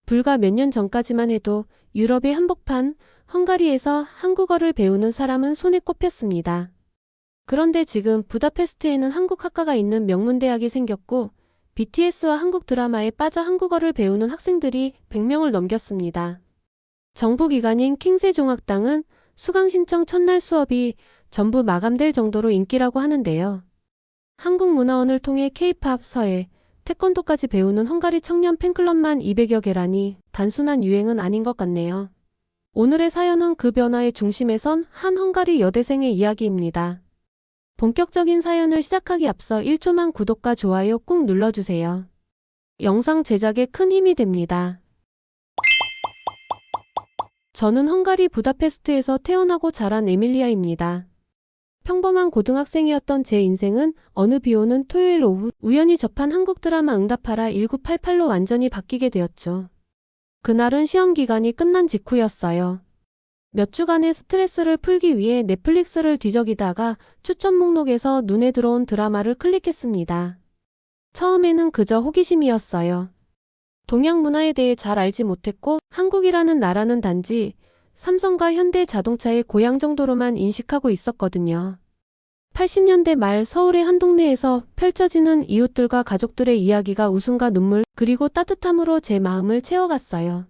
불과 몇 년 전까지만 해도 유럽의 한복판, 헝가리에서 한국어를 배우는 사람은 손에 꼽혔습니다. 그런데 지금 부다페스트에는 한국 학과가 있는 명문대학이 생겼고 BTS와 한국 드라마에 빠져 한국어를 배우는 학생들이 100명을 넘겼습니다. 정부 기관인 킹세종학당은 수강 신청 첫날 수업이 전부 마감될 정도로 인기라고 하는데요. 한국문화원을 통해 K-팝, 서예, 태권도까지 배우는 헝가리 청년 팬클럽만 200여 개라니 단순한 유행은 아닌 것 같네요. 오늘의 사연은 그 변화의 중심에 선 한 헝가리 여대생의 이야기입니다. 본격적인 사연을 시작하기 앞서 1초만 구독과 좋아요 꾹 눌러주세요. 영상 제작에 큰 힘이 됩니다. 저는 헝가리 부다페스트에서 태어나고 자란 에밀리아입니다. 평범한 고등학생이었던 제 인생은 어느 비오는 토요일 오후 우연히 접한 한국 드라마 응답하라 1988로 완전히 바뀌게 되었죠. 그날은 시험 기간이 끝난 직후였어요. 몇 주간의 스트레스를 풀기 위해 넷플릭스를 뒤적이다가 추천 목록에서 눈에 들어온 드라마를 클릭했습니다. 처음에는 그저 호기심이었어요. 동양 문화에 대해 잘 알지 못했고 한국이라는 나라는 단지 삼성과 현대자동차의 고향 정도로만 인식하고 있었거든요. 80년대 말 서울의 한 동네에서 펼쳐지는 이웃들과 가족들의 이야기가 웃음과 눈물 그리고 따뜻함으로 제 마음을 채워갔어요.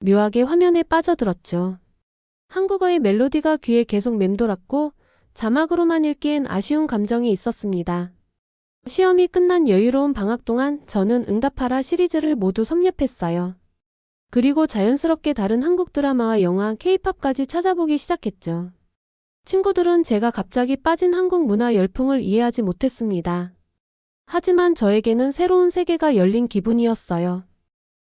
묘하게 화면에 빠져들었죠. 한국어의 멜로디가 귀에 계속 맴돌았고 자막으로만 읽기엔 아쉬운 감정이 있었습니다. 시험이 끝난 여유로운 방학 동안 저는 응답하라 시리즈를 모두 섭렵했어요. 그리고 자연스럽게 다른 한국 드라마와 영화, K-팝까지 찾아보기 시작했죠. 친구들은 제가 갑자기 빠진 한국 문화 열풍을 이해하지 못했습니다. 하지만 저에게는 새로운 세계가 열린 기분이었어요.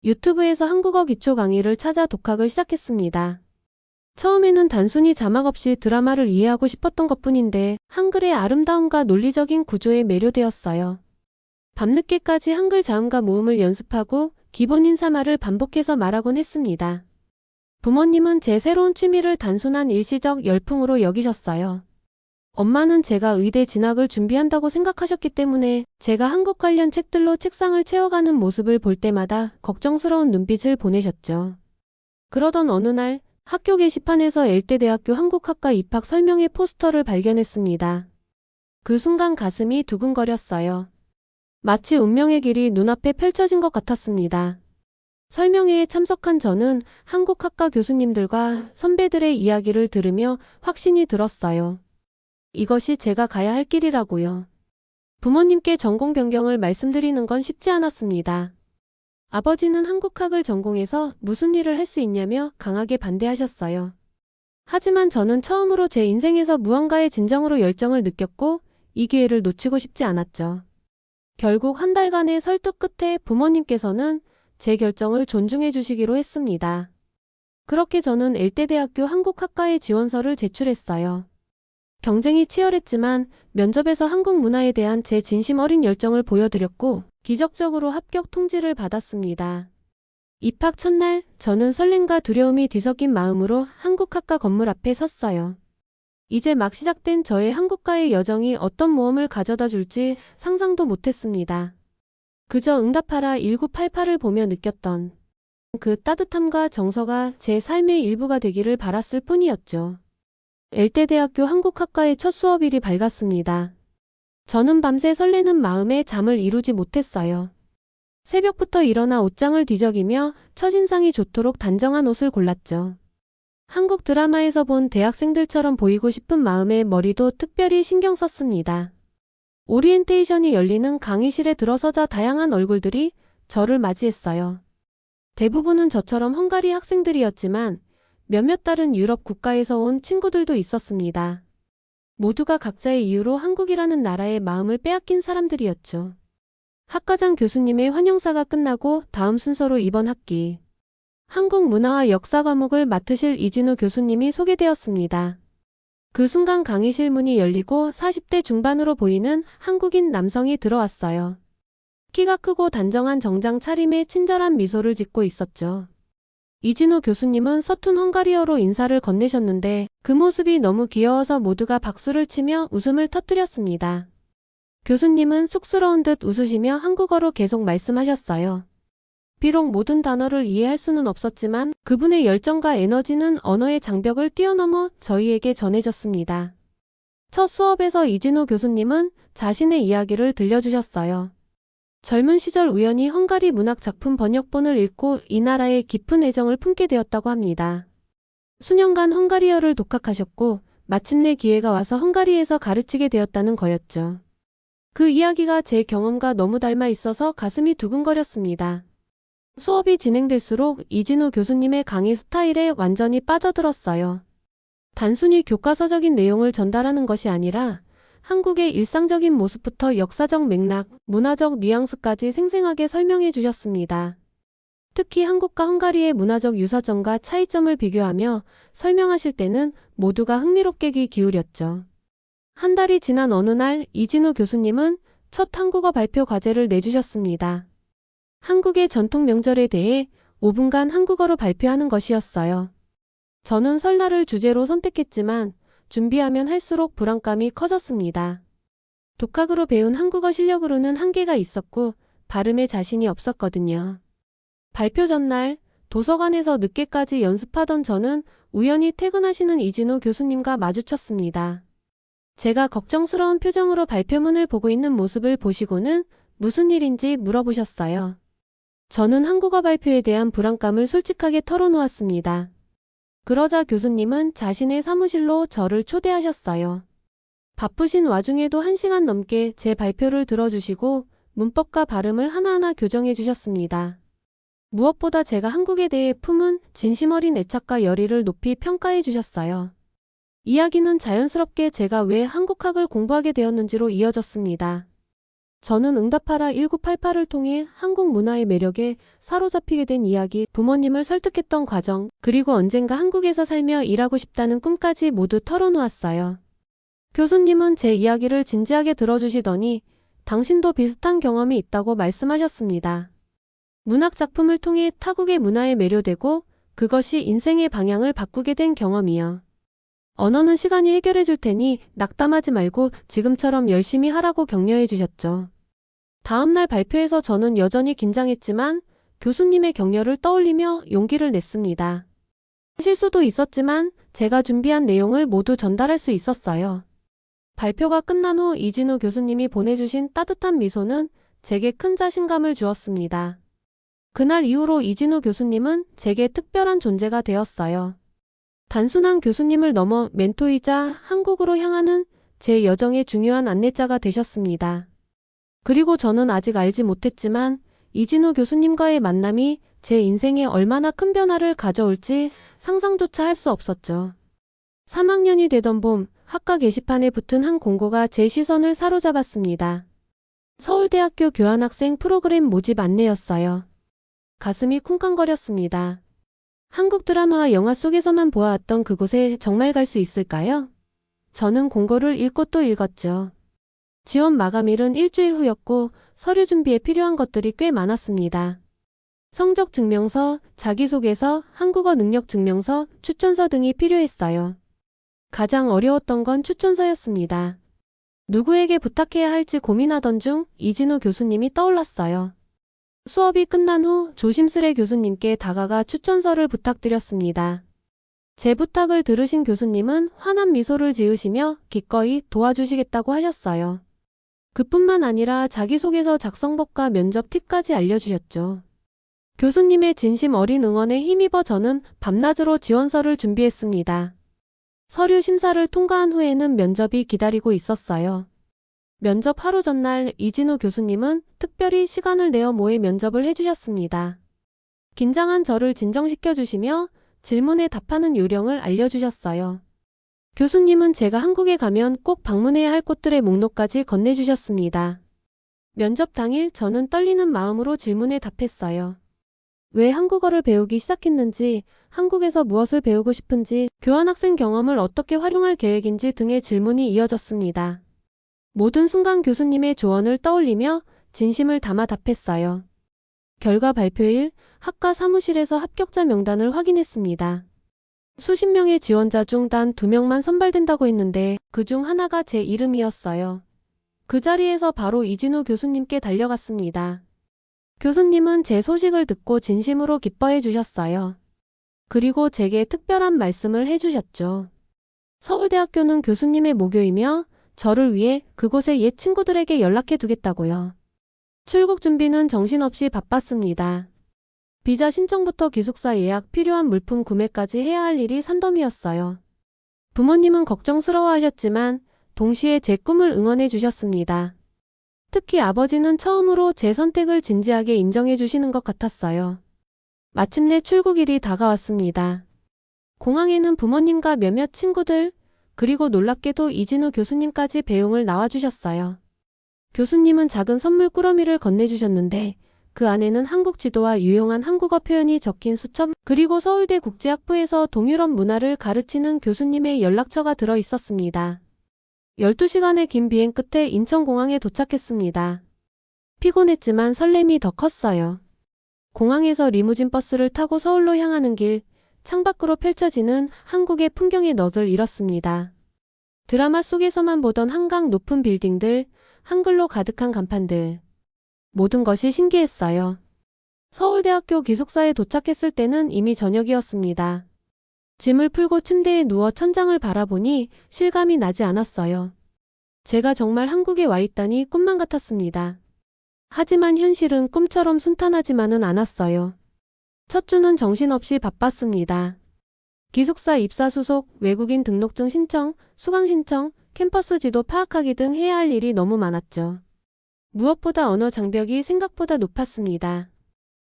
유튜브에서 한국어 기초 강의를 찾아 독학을 시작했습니다. 처음에는 단순히 자막 없이 드라마를 이해하고 싶었던 것뿐인데 한글의 아름다움과 논리적인 구조에 매료되었어요. 밤늦게까지 한글 자음과 모음을 연습하고 기본 인사말을 반복해서 말하곤 했습니다. 부모님은 제 새로운 취미를 단순한 일시적 열풍으로 여기셨어요. 엄마는 제가 의대 진학을 준비한다고 생각하셨기 때문에 제가 한국 관련 책들로 책상을 채워가는 모습을 볼 때마다 걱정스러운 눈빛을 보내셨죠. 그러던 어느 날 학교 게시판에서 엘대대학교 한국학과 입학 설명회 포스터를 발견했습니다. 그 순간 가슴이 두근거렸어요. 마치 운명의 길이 눈앞에 펼쳐진 것 같았습니다. 설명회에 참석한 저는 한국학과 교수님들과 선배들의 이야기를 들으며 확신이 들었어요. 이것이 제가 가야 할 길이라고요. 부모님께 전공 변경을 말씀드리는 건 쉽지 않았습니다. 아버지는 한국학을 전공해서 무슨 일을 할 수 있냐며 강하게 반대하셨어요. 하지만 저는 처음으로 제 인생에서 무언가에 진정으로 열정을 느꼈고 이 기회를 놓치고 싶지 않았죠. 결국 한 달간의 설득 끝에 부모님께서는 제 결정을 존중해 주시기로 했습니다. 그렇게 저는 엘대대학교 한국학과에 지원서를 제출했어요. 경쟁이 치열했지만 면접에서 한국 문화에 대한 제 진심 어린 열정을 보여드렸고 기적적으로 합격 통지를 받았습니다. 입학 첫날 저는 설렘과 두려움이 뒤섞인 마음으로 한국학과 건물 앞에 섰어요. 이제 막 시작된 저의 한국과의 여정이 어떤 모험을 가져다 줄지 상상도 못했습니다. 그저 응답하라 1988을 보며 느꼈던 그 따뜻함과 정서가 제 삶의 일부가 되기를 바랐을 뿐이었죠. 엘대대학교 한국학과의 첫 수업일이 밝았습니다. 저는 밤새 설레는 마음에 잠을 이루지 못했어요. 새벽부터 일어나 옷장을 뒤적이며 첫인상이 좋도록 단정한 옷을 골랐죠. 한국 드라마에서 본 대학생들처럼 보이고 싶은 마음에 머리도 특별히 신경 썼습니다. 오리엔테이션이 열리는 강의실에 들어서자 다양한 얼굴들이 저를 맞이했어요. 대부분은 저처럼 헝가리 학생들이었지만 몇몇 다른 유럽 국가에서 온 친구들도 있었습니다. 모두가 각자의 이유로 한국이라는 나라의 마음을 빼앗긴 사람들이었죠. 학과장 교수님의 환영사가 끝나고 다음 순서로 이번 학기 한국 문화와 역사 과목을 맡으실 이진우 교수님이 소개되었습니다. 그 순간 강의실 문이 열리고 40대 중반으로 보이는 한국인 남성이 들어왔어요. 키가 크고 단정한 정장 차림에 친절한 미소를 짓고 있었죠. 이진우 교수님은 서툰 헝가리어로 인사를 건네셨는데 그 모습이 너무 귀여워서 모두가 박수를 치며 웃음을 터뜨렸습니다. 교수님은 쑥스러운 듯 웃으시며 한국어로 계속 말씀하셨어요. 비록 모든 단어를 이해할 수는 없었지만 그분의 열정과 에너지는 언어의 장벽을 뛰어넘어 저희에게 전해졌습니다. 첫 수업에서 이진우 교수님은 자신의 이야기를 들려주셨어요. 젊은 시절 우연히 헝가리 문학 작품 번역본을 읽고 이 나라에 깊은 애정을 품게 되었다고 합니다. 수년간 헝가리어를 독학하셨고 마침내 기회가 와서 헝가리에서 가르치게 되었다는 거였죠. 그 이야기가 제 경험과 너무 닮아 있어서 가슴이 두근거렸습니다. 수업이 진행될수록 이진우 교수님의 강의 스타일에 완전히 빠져들었어요. 단순히 교과서적인 내용을 전달하는 것이 아니라 한국의 일상적인 모습부터 역사적 맥락, 문화적 뉘앙스까지 생생하게 설명해 주셨습니다. 특히 한국과 헝가리의 문화적 유사점과 차이점을 비교하며 설명하실 때는 모두가 흥미롭게 귀 기울였죠. 한 달이 지난 어느 날 이진우 교수님은 첫 한국어 발표 과제를 내주셨습니다. 한국의 전통 명절에 대해 5분간 한국어로 발표하는 것이었어요. 저는 설날을 주제로 선택했지만 준비하면 할수록 불안감이 커졌습니다. 독학으로 배운 한국어 실력으로는 한계가 있었고 발음에 자신이 없었거든요. 발표 전날 도서관에서 늦게까지 연습하던 저는 우연히 퇴근하시는 이진우 교수님과 마주쳤습니다. 제가 걱정스러운 표정으로 발표문을 보고 있는 모습을 보시고는 무슨 일인지 물어보셨어요. 저는 한국어 발표에 대한 불안감을 솔직하게 털어놓았습니다. 그러자 교수님은 자신의 사무실로 저를 초대하셨어요. 바쁘신 와중에도 1시간 넘게 제 발표를 들어주시고 문법과 발음을 하나하나 교정해 주셨습니다. 무엇보다 제가 한국에 대해 품은 진심 어린 애착과 열의를 높이 평가해 주셨어요. 이야기는 자연스럽게 제가 왜 한국학을 공부하게 되었는지로 이어졌습니다. 저는 응답하라 1988을 통해 한국 문화의 매력에 사로잡히게 된 이야기, 부모님을 설득했던 과정, 그리고 언젠가 한국에서 살며 일하고 싶다는 꿈까지 모두 털어놓았어요. 교수님은 제 이야기를 진지하게 들어주시더니 당신도 비슷한 경험이 있다고 말씀하셨습니다. 문학 작품을 통해 타국의 문화에 매료되고 그것이 인생의 방향을 바꾸게 된 경험이요. 언어는 시간이 해결해 줄 테니 낙담하지 말고 지금처럼 열심히 하라고 격려해 주셨죠. 다음날 발표에서 저는 여전히 긴장했지만 교수님의 격려를 떠올리며 용기를 냈습니다. 실수도 있었지만 제가 준비한 내용을 모두 전달할 수 있었어요. 발표가 끝난 후 이진우 교수님이 보내주신 따뜻한 미소는 제게 큰 자신감을 주었습니다. 그날 이후로 이진우 교수님은 제게 특별한 존재가 되었어요. 단순한 교수님을 넘어 멘토이자 한국으로 향하는 제 여정의 중요한 안내자가 되셨습니다. 그리고 저는 아직 알지 못했지만 이진우 교수님과의 만남이 제 인생에 얼마나 큰 변화를 가져올지 상상조차 할 수 없었죠. 3학년이 되던 봄, 학과 게시판에 붙은 한 공고가 제 시선을 사로잡았습니다. 서울대학교 교환학생 프로그램 모집 안내였어요. 가슴이 쿵쾅거렸습니다. 한국 드라마와 영화 속에서만 보아왔던 그곳에 정말 갈 수 있을까요? 저는 공고를 읽고 또 읽었죠. 지원 마감일은 일주일 후였고 서류 준비에 필요한 것들이 꽤 많았습니다. 성적 증명서, 자기소개서, 한국어 능력 증명서, 추천서 등이 필요했어요. 가장 어려웠던 건 추천서였습니다. 누구에게 부탁해야 할지 고민하던 중 이진우 교수님이 떠올랐어요. 수업이 끝난 후 조심스레 교수님께 다가가 추천서를 부탁드렸습니다. 제 부탁을 들으신 교수님은 환한 미소를 지으시며 기꺼이 도와주시겠다고 하셨어요. 그뿐만 아니라 자기소개서 작성법과 면접 팁까지 알려주셨죠. 교수님의 진심 어린 응원에 힘입어 저는 밤낮으로 지원서를 준비했습니다. 서류 심사를 통과한 후에는 면접이 기다리고 있었어요. 면접 하루 전날 이진우 교수님은 특별히 시간을 내어 모의 면접을 해주셨습니다. 긴장한 저를 진정시켜주시며 질문에 답하는 요령을 알려주셨어요. 교수님은 제가 한국에 가면 꼭 방문해야 할 곳들의 목록까지 건네주셨습니다. 면접 당일 저는 떨리는 마음으로 질문에 답했어요. 왜 한국어를 배우기 시작했는지, 한국에서 무엇을 배우고 싶은지, 교환학생 경험을 어떻게 활용할 계획인지 등의 질문이 이어졌습니다. 모든 순간 교수님의 조언을 떠올리며 진심을 담아 답했어요. 결과 발표일 학과 사무실에서 합격자 명단을 확인했습니다. 수십 명의 지원자 중 단 2명만 선발된다고 했는데 그중 하나가 제 이름이었어요. 그 자리에서 바로 이진우 교수님께 달려갔습니다. 교수님은 제 소식을 듣고 진심으로 기뻐해 주셨어요. 그리고 제게 특별한 말씀을 해주셨죠. 서울대학교는 교수님의 모교이며 저를 위해 그곳의 옛 친구들에게 연락해 두겠다고요. 출국 준비는 정신없이 바빴습니다. 비자 신청부터 기숙사 예약, 필요한 물품 구매까지 해야 할 일이 산더미였어요. 부모님은 걱정스러워하셨지만 동시에 제 꿈을 응원해 주셨습니다. 특히 아버지는 처음으로 제 선택을 진지하게 인정해 주시는 것 같았어요. 마침내 출국일이 다가왔습니다. 공항에는 부모님과 몇몇 친구들, 그리고 놀랍게도 이진우 교수님까지 배웅을 나와주셨어요. 교수님은 작은 선물 꾸러미를 건네주셨는데 그 안에는 한국 지도와 유용한 한국어 표현이 적힌 수첩, 그리고 서울대 국제학부에서 동유럽 문화를 가르치는 교수님의 연락처가 들어 있었습니다. 12시간의 긴 비행 끝에 인천공항에 도착했습니다. 피곤했지만 설렘이 더 컸어요. 공항에서 리무진 버스를 타고 서울로 향하는 길, 창밖으로 펼쳐지는 한국의 풍경에 넋을 잃었습니다. 드라마 속에서만 보던 한강 높은 빌딩들, 한글로 가득한 간판들. 모든 것이 신기했어요. 서울대학교 기숙사에 도착했을 때는 이미 저녁이었습니다. 짐을 풀고 침대에 누워 천장을 바라보니 실감이 나지 않았어요. 제가 정말 한국에 와 있다니 꿈만 같았습니다. 하지만 현실은 꿈처럼 순탄하지만은 않았어요. 첫 주는 정신없이 바빴습니다. 기숙사 입사 수속, 외국인 등록증 신청, 수강 신청, 캠퍼스 지도 파악하기 등 해야 할 일이 너무 많았죠. 무엇보다 언어 장벽이 생각보다 높았습니다.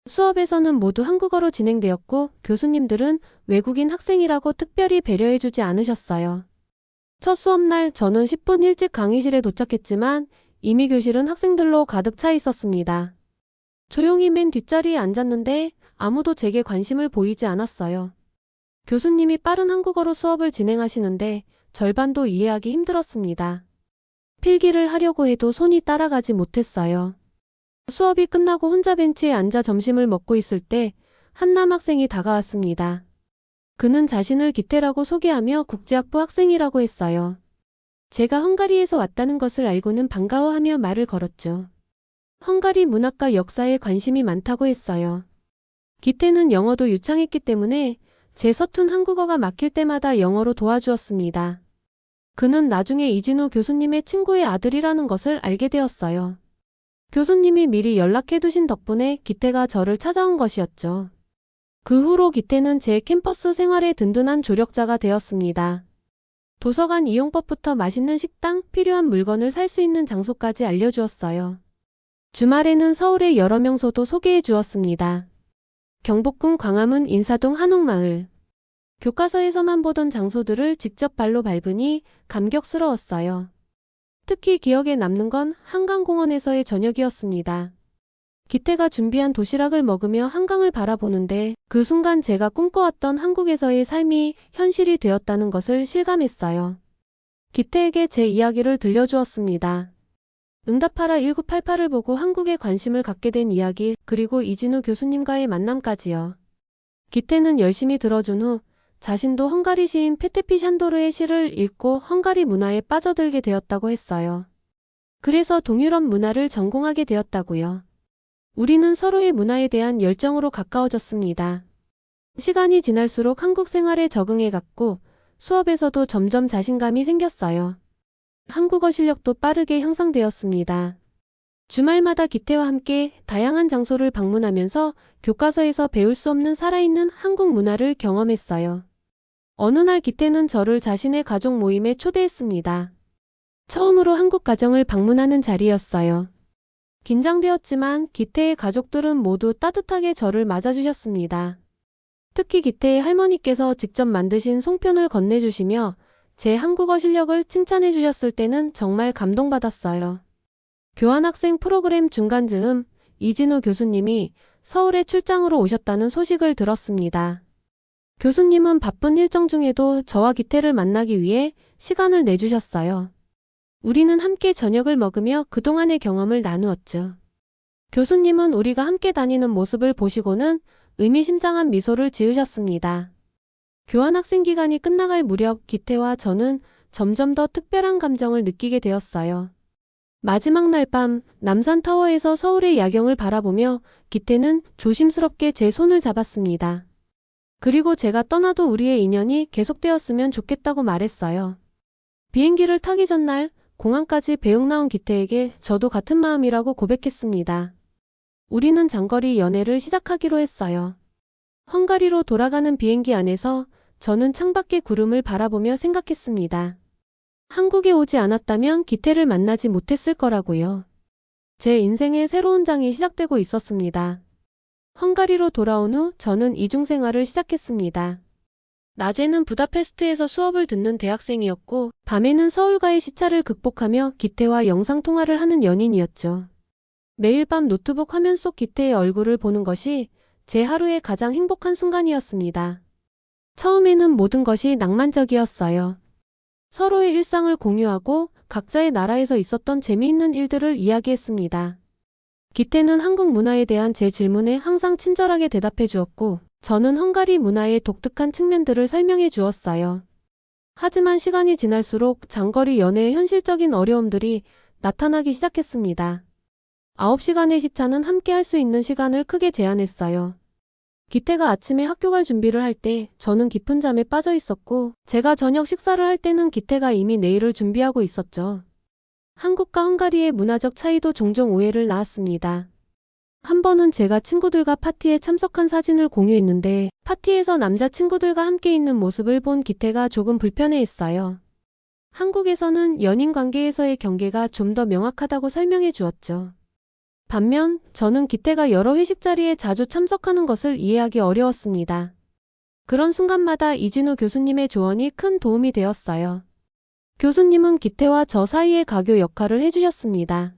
수업에서는 모두 한국어로 진행되었고 교수님들은 외국인 학생이라고 특별히 배려해주지 않으셨어요. 첫 수업날 저는 10분 일찍 강의실에 도착했지만 이미 교실은 학생들로 가득 차 있었습니다. 조용히 맨 뒷자리에 앉았는데 아무도 제게 관심을 보이지 않았어요. 교수님이 빠른 한국어로 수업을 진행하시는데 절반도 이해하기 힘들었습니다. 필기를 하려고 해도 손이 따라가지 못했어요. 수업이 끝나고 혼자 벤치에 앉아 점심을 먹고 있을 때 한 남학생이 다가왔습니다. 그는 자신을 기태라고 소개하며 국제학부 학생이라고 했어요. 제가 헝가리에서 왔다는 것을 알고는 반가워하며 말을 걸었죠. 헝가리 문학과 역사에 관심이 많다고 했어요. 기태는 영어도 유창했기 때문에 제 서툰 한국어가 막힐 때마다 영어로 도와주었습니다. 그는 나중에 이진우 교수님의 친구의 아들이라는 것을 알게 되었어요. 교수님이 미리 연락해두신 덕분에 기태가 저를 찾아온 것이었죠. 그 후로 기태는 제 캠퍼스 생활의 든든한 조력자가 되었습니다. 도서관 이용법부터 맛있는 식당, 필요한 물건을 살 수 있는 장소까지 알려주었어요. 주말에는 서울의 여러 명소도 소개해 주었습니다. 경복궁, 광화문, 인사동, 한옥마을. 교과서에서만 보던 장소들을 직접 발로 밟으니 감격스러웠어요. 특히 기억에 남는 건 한강공원에서의 저녁이었습니다. 기태가 준비한 도시락을 먹으며 한강을 바라보는데 그 순간 제가 꿈꿔왔던 한국에서의 삶이 현실이 되었다는 것을 실감했어요. 기태에게 제 이야기를 들려주었습니다. 응답하라 1988을 보고 한국에 관심을 갖게 된 이야기, 그리고 이진우 교수님과의 만남까지요. 기태는 열심히 들어준 후 자신도 헝가리 시인 페테피 샨도르의 시를 읽고 헝가리 문화에 빠져들게 되었다고 했어요. 그래서 동유럽 문화를 전공하게 되었다고요. 우리는 서로의 문화에 대한 열정으로 가까워졌습니다. 시간이 지날수록 한국 생활에 적응해갔고 수업에서도 점점 자신감이 생겼어요. 한국어 실력도 빠르게 향상되었습니다. 주말마다 기태와 함께 다양한 장소를 방문하면서 교과서에서 배울 수 없는 살아있는 한국 문화를 경험했어요. 어느 날 기태는 저를 자신의 가족 모임에 초대했습니다. 처음으로 한국 가정을 방문하는 자리였어요. 긴장되었지만 기태의 가족들은 모두 따뜻하게 저를 맞아주셨습니다. 특히 기태의 할머니께서 직접 만드신 송편을 건네주시며 제 한국어 실력을 칭찬해 주셨을 때는 정말 감동받았어요. 교환학생 프로그램 중간 즈음 이진우 교수님이 서울에 출장으로 오셨다는 소식을 들었습니다. 교수님은 바쁜 일정 중에도 저와 기태를 만나기 위해 시간을 내주셨어요. 우리는 함께 저녁을 먹으며 그동안의 경험을 나누었죠. 교수님은 우리가 함께 다니는 모습을 보시고는 의미심장한 미소를 지으셨습니다. 교환학생 기간이 끝나갈 무렵 기태와 저는 점점 더 특별한 감정을 느끼게 되었어요. 마지막 날 밤 남산타워에서 서울의 야경을 바라보며 기태는 조심스럽게 제 손을 잡았습니다. 그리고 제가 떠나도 우리의 인연이 계속되었으면 좋겠다고 말했어요. 비행기를 타기 전날 공항까지 배웅 나온 기태에게 저도 같은 마음이라고 고백했습니다. 우리는 장거리 연애를 시작하기로 했어요. 헝가리로 돌아가는 비행기 안에서 저는 창밖의 구름을 바라보며 생각했습니다. 한국에 오지 않았다면 기태를 만나지 못했을 거라고요. 제 인생의 새로운 장이 시작되고 있었습니다. 헝가리로 돌아온 후 저는 이중생활을 시작했습니다. 낮에는 부다페스트에서 수업을 듣는 대학생이었고 밤에는 서울과의 시차를 극복하며 기태와 영상통화를 하는 연인이었죠. 매일 밤 노트북 화면 속 기태의 얼굴을 보는 것이 제 하루의 가장 행복한 순간이었습니다. 처음에는 모든 것이 낭만적이었어요. 서로의 일상을 공유하고 각자의 나라에서 있었던 재미있는 일들을 이야기했습니다. 기태는 한국 문화에 대한 제 질문에 항상 친절하게 대답해 주었고 저는 헝가리 문화의 독특한 측면들을 설명해 주었어요. 하지만 시간이 지날수록 장거리 연애의 현실적인 어려움들이 나타나기 시작했습니다. 9시간의 시차는 함께 할 수 있는 시간을 크게 제한했어요. 기태가 아침에 학교 갈 준비를 할 때 저는 깊은 잠에 빠져 있었고 제가 저녁 식사를 할 때는 기태가 이미 내일을 준비하고 있었죠. 한국과 헝가리의 문화적 차이도 종종 오해를 낳았습니다. 한 번은 제가 친구들과 파티에 참석한 사진을 공유했는데 파티에서 남자친구들과 함께 있는 모습을 본 기태가 조금 불편해했어요. 한국에서는 연인 관계에서의 경계가 좀 더 명확하다고 설명해 주었죠. 반면 저는 기태가 여러 회식 자리에 자주 참석하는 것을 이해하기 어려웠습니다. 그런 순간마다 이진우 교수님의 조언이 큰 도움이 되었어요. 교수님은 기태와 저 사이의 가교 역할을 해주셨습니다.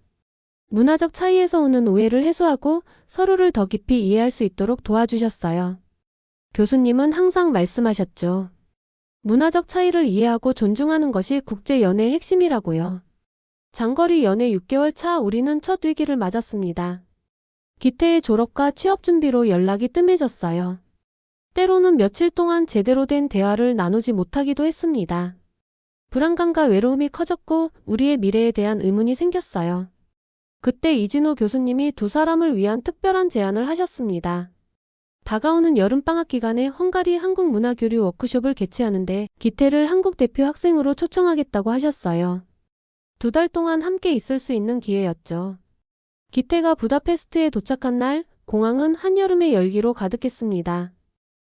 문화적 차이에서 오는 오해를 해소하고 서로를 더 깊이 이해할 수 있도록 도와주셨어요. 교수님은 항상 말씀하셨죠. 문화적 차이를 이해하고 존중하는 것이 국제 연애의 핵심이라고요. 장거리 연애 6개월 차 우리는 첫 위기를 맞았습니다. 기태의 졸업과 취업 준비로 연락이 뜸해졌어요. 때로는 며칠 동안 제대로 된 대화를 나누지 못하기도 했습니다. 불안감과 외로움이 커졌고 우리의 미래에 대한 의문이 생겼어요. 그때 이진호 교수님이 두 사람을 위한 특별한 제안을 하셨습니다. 다가오는 여름방학 기간에 헝가리 한국 문화교류 워크숍을 개최하는데 기태를 한국 대표 학생으로 초청하겠다고 하셨어요. 2달 동안 함께 있을 수 있는 기회였죠. 기태가 부다페스트에 도착한 날 공항은 한여름의 열기로 가득했습니다.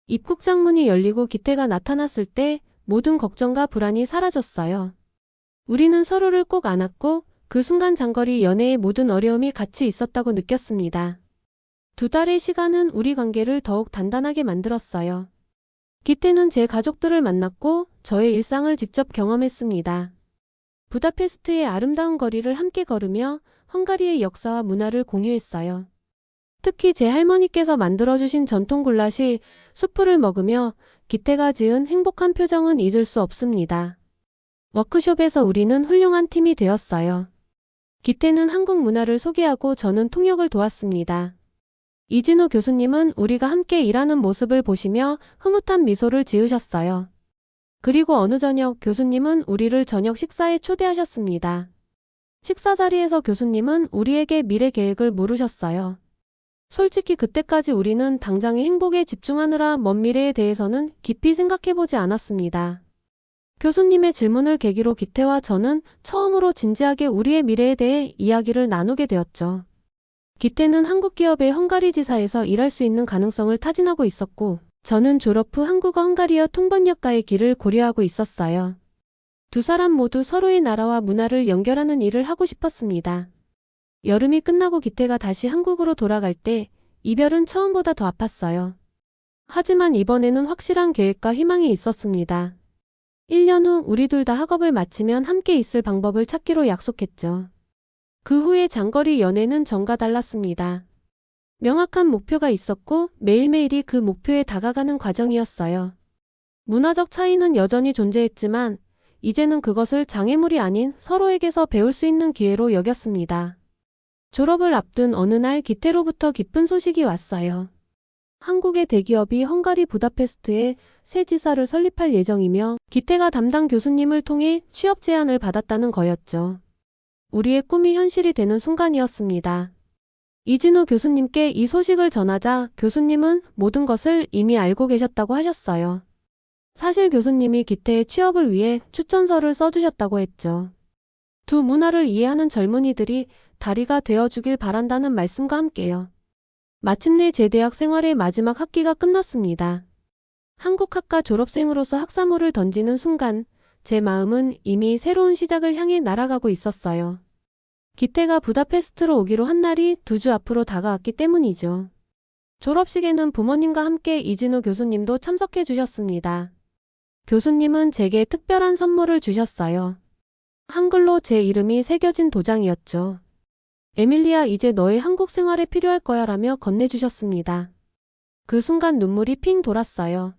입국장문이 열리고 기태가 나타났을 때 모든 걱정과 불안이 사라졌어요. 우리는 서로를 꼭 안았고 그 순간 장거리 연애의 모든 어려움이 같이 있었다고 느꼈습니다. 2달의 시간은 우리 관계를 더욱 단단하게 만들었어요. 기태는 제 가족들을 만났고 저의 일상을 직접 경험했습니다. 부다페스트의 아름다운 거리를 함께 걸으며 헝가리의 역사와 문화를 공유했어요. 특히 제 할머니께서 만들어주신 전통 굴라시 수프를 먹으며 기태가 지은 행복한 표정은 잊을 수 없습니다. 워크숍에서 우리는 훌륭한 팀이 되었어요. 기태는 한국 문화를 소개하고 저는 통역을 도왔습니다. 이진호 교수님은 우리가 함께 일하는 모습을 보시며 흐뭇한 미소를 지으셨어요. 그리고 어느 저녁 교수님은 우리를 저녁 식사에 초대하셨습니다. 식사 자리에서 교수님은 우리에게 미래 계획을 물으셨어요. 솔직히 그때까지 우리는 당장의 행복에 집중하느라 먼 미래에 대해서는 깊이 생각해보지 않았습니다. 교수님의 질문을 계기로 기태와 저는 처음으로 진지하게 우리의 미래에 대해 이야기를 나누게 되었죠. 기태는 한국 기업의 헝가리 지사에서 일할 수 있는 가능성을 타진하고 있었고 저는 졸업 후 한국어 헝가리어 통번역가의 길을 고려하고 있었어요. 두 사람 모두 서로의 나라와 문화를 연결하는 일을 하고 싶었습니다. 여름이 끝나고 기태가 다시 한국으로 돌아갈 때 이별은 처음보다 더 아팠어요. 하지만 이번에는 확실한 계획과 희망이 있었습니다. 1년 후 우리 둘 다 학업을 마치면 함께 있을 방법을 찾기로 약속했죠. 그 후에 장거리 연애는 전과 달랐습니다. 명확한 목표가 있었고 매일매일이 그 목표에 다가가는 과정이었어요. 문화적 차이는 여전히 존재했지만 이제는 그것을 장애물이 아닌 서로에게서 배울 수 있는 기회로 여겼습니다. 졸업을 앞둔 어느 날 기태로부터 기쁜 소식이 왔어요. 한국의 대기업이 헝가리 부다페스트에 새 지사를 설립할 예정이며 기태가 담당 교수님을 통해 취업 제안을 받았다는 거였죠. 우리의 꿈이 현실이 되는 순간이었습니다. 이진우 교수님께 이 소식을 전하자 교수님은 모든 것을 이미 알고 계셨다고 하셨어요. 사실 교수님이 기태의 취업을 위해 추천서를 써주셨다고 했죠. 두 문화를 이해하는 젊은이들이 다리가 되어주길 바란다는 말씀과 함께요. 마침내 제 대학 생활의 마지막 학기가 끝났습니다. 한국학과 졸업생으로서 학사모를 던지는 순간 제 마음은 이미 새로운 시작을 향해 날아가고 있었어요. 기태가 부다페스트로 오기로 한 날이 2주 앞으로 다가왔기 때문이죠. 졸업식에는 부모님과 함께 이진우 교수님도 참석해 주셨습니다. 교수님은 제게 특별한 선물을 주셨어요. 한글로 제 이름이 새겨진 도장이었죠. 에밀리야, 이제 너의 한국 생활에 필요할 거야 라며 건네주셨습니다. 그 순간 눈물이 핑 돌았어요.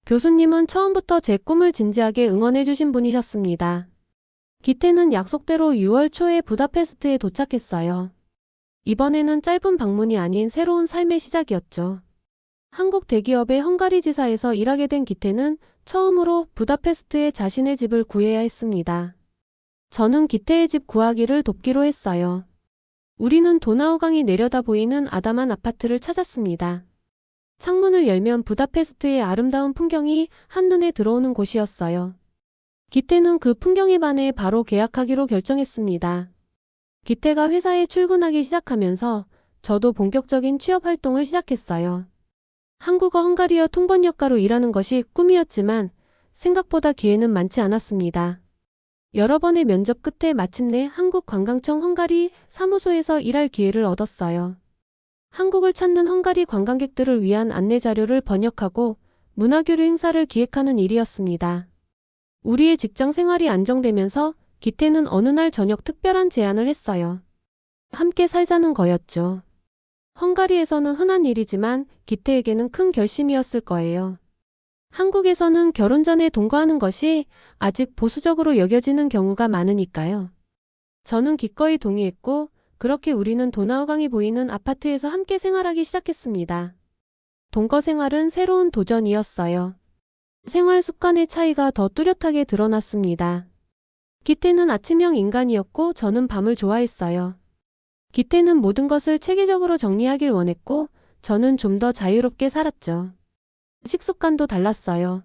교수님은 처음부터 제 꿈을 진지하게 응원해 주신 분이셨습니다. 기태는 약속대로 6월 초에 부다페스트에 도착했어요. 이번에는 짧은 방문이 아닌 새로운 삶의 시작이었죠. 한국 대기업의 헝가리 지사에서 일하게 된 기태는 처음으로 부다페스트에 자신의 집을 구해야 했습니다. 저는 기태의 집 구하기를 돕기로 했어요. 우리는 도나우강이 내려다 보이는 아담한 아파트를 찾았습니다. 창문을 열면 부다페스트의 아름다운 풍경이 한눈에 들어오는 곳이었어요. 기태는 그 풍경에 반해 바로 계약하기로 결정했습니다. 기태가 회사에 출근하기 시작하면서 저도 본격적인 취업 활동을 시작했어요. 한국어 헝가리어 통번역가로 일하는 것이 꿈이었지만 생각보다 기회는 많지 않았습니다. 여러 번의 면접 끝에 마침내 한국관광청 헝가리 사무소에서 일할 기회를 얻었어요. 한국을 찾는 헝가리 관광객들을 위한 안내자료를 번역하고 문화교류 행사를 기획하는 일이었습니다. 우리의 직장 생활이 안정되면서 기태는 어느 날 저녁 특별한 제안을 했어요. 함께 살자는 거였죠. 헝가리에서는 흔한 일이지만 기태에게는 큰 결심이었을 거예요. 한국에서는 결혼 전에 동거하는 것이 아직 보수적으로 여겨지는 경우가 많으니까요. 저는 기꺼이 동의했고 그렇게 우리는 도나우강이 보이는 아파트에서 함께 생활하기 시작했습니다. 동거 생활은 새로운 도전이었어요. 생활 습관의 차이가 더 뚜렷하게 드러났습니다. 기태는 아침형 인간이었고 저는 밤을 좋아했어요. 기태는 모든 것을 체계적으로 정리하길 원했고 저는 좀 더 자유롭게 살았죠. 식습관도 달랐어요.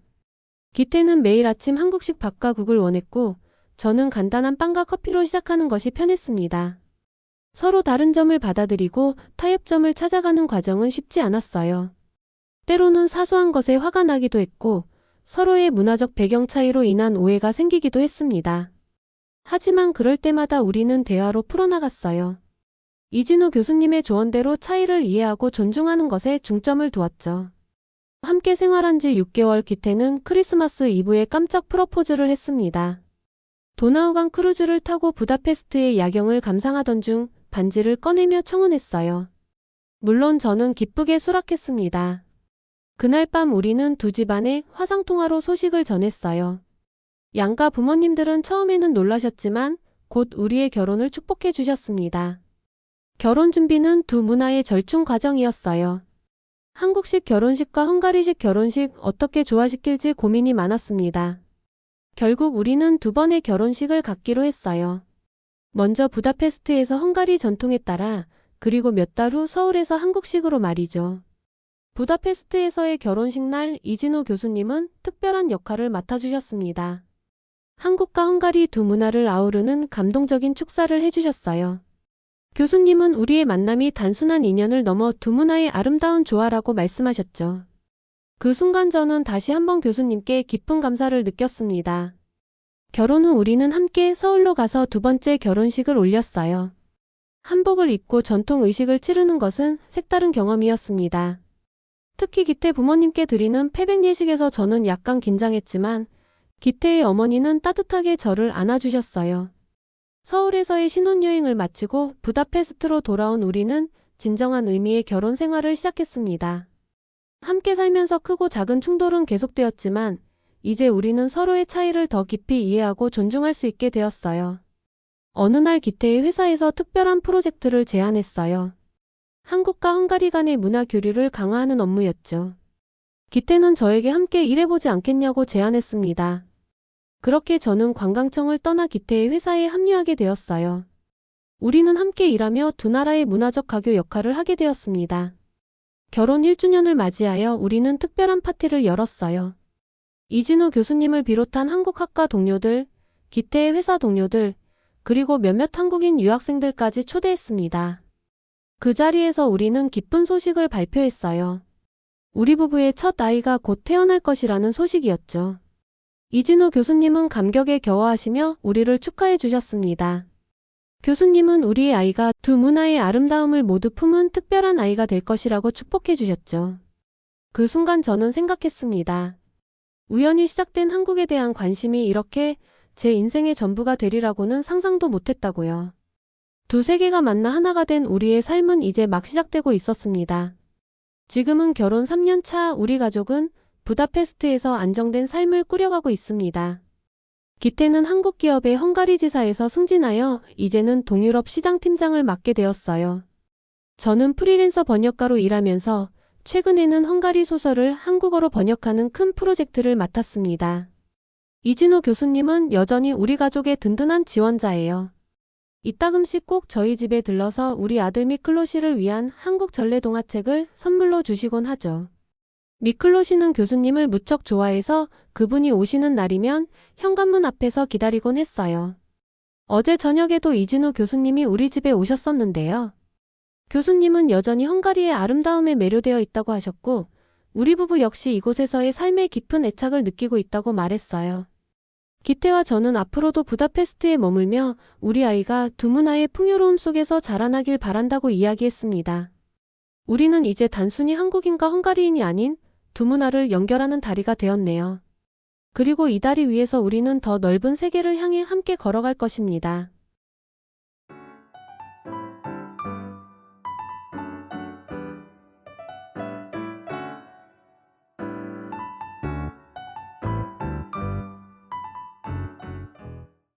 기태는 매일 아침 한국식 밥과 국을 원했고 저는 간단한 빵과 커피로 시작하는 것이 편했습니다. 서로 다른 점을 받아들이고 타협점을 찾아가는 과정은 쉽지 않았어요. 때로는 사소한 것에 화가 나기도 했고 서로의 문화적 배경 차이로 인한 오해가 생기기도 했습니다. 하지만 그럴 때마다 우리는 대화로 풀어나갔어요. 이진우 교수님의 조언대로 차이를 이해하고 존중하는 것에 중점을 두었죠. 함께 생활한 지 6개월 기태는 크리스마스 이브에 깜짝 프러포즈를 했습니다. 도나우강 크루즈를 타고 부다페스트의 야경을 감상하던 중 반지를 꺼내며 청혼했어요. 물론 저는 기쁘게 수락했습니다. 그날 밤 우리는 두 집안에 화상통화로 소식을 전했어요. 양가 부모님들은 처음에는 놀라셨지만 곧 우리의 결혼을 축복해 주셨습니다. 결혼 준비는 두 문화의 절충 과정이었어요. 한국식 결혼식과 헝가리식 결혼식 어떻게 조화시킬지 고민이 많았습니다. 결국 우리는 2번의 결혼식을 갖기로 했어요. 먼저 부다페스트에서 헝가리 전통에 따라 그리고 몇 달 후 서울에서 한국식으로 말이죠. 부다페스트에서의 결혼식 날 이진우 교수님은 특별한 역할을 맡아주셨습니다. 한국과 헝가리 두 문화를 아우르는 감동적인 축사를 해주셨어요. 교수님은 우리의 만남이 단순한 인연을 넘어 두 문화의 아름다운 조화라고 말씀하셨죠. 그 순간 저는 다시 한번 교수님께 깊은 감사를 느꼈습니다. 결혼 후 우리는 함께 서울로 가서 2번째 결혼식을 올렸어요. 한복을 입고 전통 의식을 치르는 것은 색다른 경험이었습니다. 특히 기태 부모님께 드리는 패백 예식에서 저는 약간 긴장했지만 기태의 어머니는 따뜻하게 저를 안아주셨어요. 서울에서의 신혼여행을 마치고 부다페스트로 돌아온 우리는 진정한 의미의 결혼 생활을 시작했습니다. 함께 살면서 크고 작은 충돌은 계속되었지만 이제 우리는 서로의 차이를 더 깊이 이해하고 존중할 수 있게 되었어요. 어느 날 기태의 회사에서 특별한 프로젝트를 제안했어요. 한국과 헝가리 간의 문화 교류를 강화하는 업무였죠. 기태는 저에게 함께 일해보지 않겠냐고 제안했습니다. 그렇게 저는 관광청을 떠나 기태의 회사에 합류하게 되었어요. 우리는 함께 일하며 두 나라의 문화적 가교 역할을 하게 되었습니다. 결혼 1주년을 맞이하여 우리는 특별한 파티를 열었어요. 이진우 교수님을 비롯한 한국 학과 동료들, 기태의 회사 동료들, 그리고 몇몇 한국인 유학생들까지 초대했습니다. 그 자리에서 우리는 기쁜 소식을 발표했어요. 우리 부부의 첫 아이가 곧 태어날 것이라는 소식이었죠. 이진우 교수님은 감격에 겨워하시며 우리를 축하해 주셨습니다. 교수님은 우리의 아이가 두 문화의 아름다움을 모두 품은 특별한 아이가 될 것이라고 축복해 주셨죠. 그 순간 저는 생각했습니다. 우연히 시작된 한국에 대한 관심이 이렇게 제 인생의 전부가 되리라고는 상상도 못했다고요. 두 세계가 만나 하나가 된 우리의 삶은 이제 막 시작되고 있었습니다. 지금은 결혼 3년 차 우리 가족은 부다페스트에서 안정된 삶을 꾸려가고 있습니다. 기태는 한국 기업의 헝가리 지사에서 승진하여 이제는 동유럽 시장 팀장을 맡게 되었어요. 저는 프리랜서 번역가로 일하면서 최근에는 헝가리 소설을 한국어로 번역하는 큰 프로젝트를 맡았습니다. 이진호 교수님은 여전히 우리 가족의 든든한 지원자예요. 이따금씩 꼭 저희 집에 들러서 우리 아들 미클로 씨를 위한 한국 전래 동화책을 선물로 주시곤 하죠. 미클로 씨는 교수님을 무척 좋아해서 그분이 오시는 날이면 현관문 앞에서 기다리곤 했어요. 어제 저녁에도 이진우 교수님이 우리 집에 오셨었는데요. 교수님은 여전히 헝가리의 아름다움에 매료되어 있다고 하셨고 우리 부부 역시 이곳에서의 삶에 깊은 애착을 느끼고 있다고 말했어요. 기태와 저는 앞으로도 부다페스트에 머물며 우리 아이가 두 문화의 풍요로움 속에서 자라나길 바란다고 이야기했습니다. 우리는 이제 단순히 한국인과 헝가리인이 아닌 두 문화를 연결하는 다리가 되었네요. 그리고 이 다리 위에서 우리는 더 넓은 세계를 향해 함께 걸어갈 것입니다.